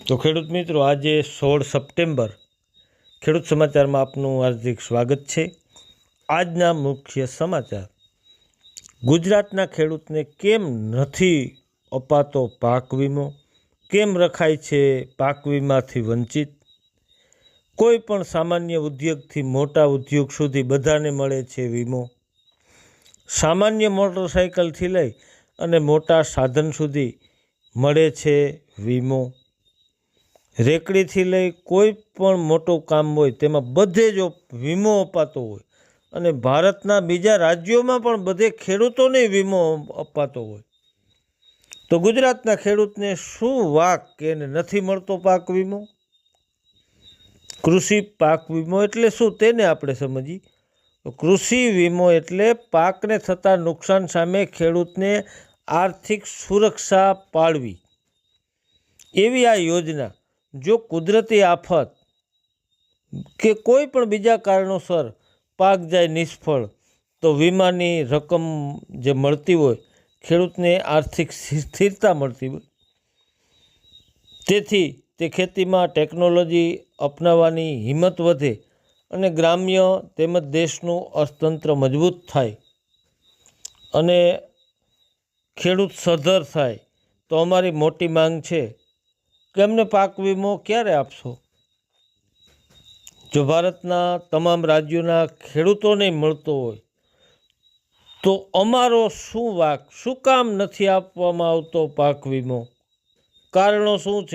તો ખેડૂત મિત્રો, આજે 16 સપ્ટેમ્બર ખેડૂત સમાચારમાં આપનું હાર્દિક સ્વાગત છે. આજના મુખ્ય સમાચાર: ગુજરાતના ખેડૂતને કેમ નથી અપાતો પાક વીમો? કેમ રખાય છે પાક વીમાથી વંચિત? કોઈ પણ સામાન્ય ઉદ્યોગથી મોટા ઉદ્યોગ સુધી બધાને મળે છે વીમો. સામાન્ય મોટરસાયકલથી લઈ અને મોટા સાધન સુધી મળે છે વીમો. રેકડીથી લઈ કોઈ પણ મોટું કામ હોય તેમાં બધે જ વીમો અપાતો હોય, અને ભારતના બીજા રાજ્યોમાં પણ બધે ખેડૂતોને વીમો અપાતો હોય. તો ગુજરાતના ખેડૂતને શું વાંક કે એને નથી મળતો પાક વીમો? કૃષિ પાક વીમો એટલે શું તેને આપણે સમજીએ. તો કૃષિ વીમો એટલે પાકને થતા નુકસાન સામે ખેડૂતને આર્થિક સુરક્ષા પાડવી એવી આ યોજના. જો કુદરતી આફત કે કોઈ પણ બીજા કારણોસર પાક જાય નિષ્ફળ, તો વીમાની રકમ જે મળતી હોય, ખેડૂતને આર્થિક સ્થિરતા મળતી હોય. તેથી તે ખેતીમાં ટેકનોલોજી અપનાવવાની હિંમત વધે અને ગ્રામ્ય તેમજ દેશનું અર્થતંત્ર મજબૂત થાય અને ખેડૂત સદ્ધર થાય. તો અમારી મોટી માંગ છે કે અમને પાક વીમો ક્યારે આપશો? જો ભારતના તમામ રાજ્યોના ખેડૂતોને મળતો હોય તો અમારો શું વાંક? શું કામ નથી આપવામાં આવતો પાક વીમો? કારણો શું છે